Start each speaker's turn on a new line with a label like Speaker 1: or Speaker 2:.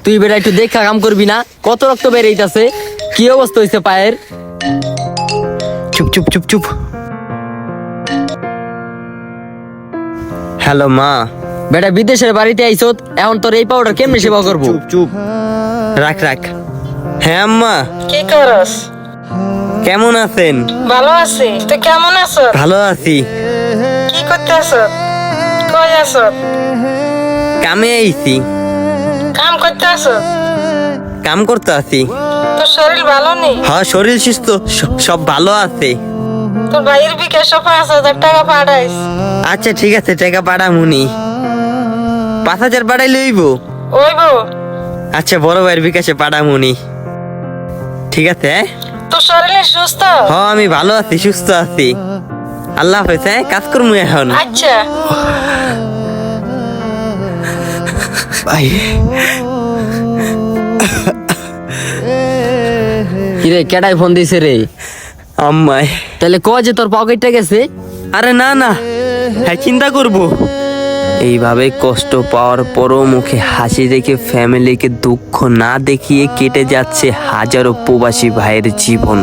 Speaker 1: তুই বেটা একটু দেখা কাম করবি না? কত রক্ত বেরিয়েছে, কি অবস্থা হয়েছে পায়ের?
Speaker 2: চুপ চুপ চুপ চুপ। হ্যালো মা।
Speaker 1: বেটা বিদেশের বাড়িতে আইছো, এখন তোর এই পাউডার কেমনে সেবা করবো?
Speaker 2: চুপ চুপ, রাখ রাখ। হ্যাঁ আম্মা,
Speaker 3: কি করস?
Speaker 2: কেমন আছেন?
Speaker 3: ভালো আছি, তুই কেমন আছো?
Speaker 2: ভালো আছি।
Speaker 3: কি করতে আছো? কই আছো?
Speaker 2: কামে আইছি।
Speaker 3: কাম করতে আছো?
Speaker 2: কাম করতে আছি।
Speaker 3: তোর শরীর ভালো নেই?
Speaker 2: হ্যাঁ, শরীর সুস্থ, সব ভালো আছে।
Speaker 3: তোর ভাইয়ের বিকাশে 5,000 টাকা পাঠাইস।
Speaker 2: আচ্ছা ঠিক আছে, টাকা পাঠামুনি। 5,000 পাঠাই লইব?
Speaker 3: ওইব।
Speaker 2: আচ্ছা, বড় ভাইয়ের বিকাশে পাঠামুনি। ঠিক আছে।
Speaker 3: তোর শরীর সুস্থ?
Speaker 2: হ্যাঁ, আমি ভালো আছি, সুস্থ আছি। আল্লাহ হাফেজ। হ্যাঁ, কাজ করবো এখন।
Speaker 3: আচ্ছা।
Speaker 2: ভাই,
Speaker 1: কিরে কেডাই ফোন দিছে রে?
Speaker 2: আম্মাই।
Speaker 1: তাহলে ক যে তোর পকেটটা গেছে?
Speaker 2: আরে না না, হ্যাঁ চিন্তা করব। এইভাবে কষ্ট পাওয়ার পরও মুখে হাসি রেখে ফ্যামিলিকে দুঃখ না দেখিয়ে কেটে যাচ্ছে হাজারো প্রবাসী ভাইয়ের জীবন।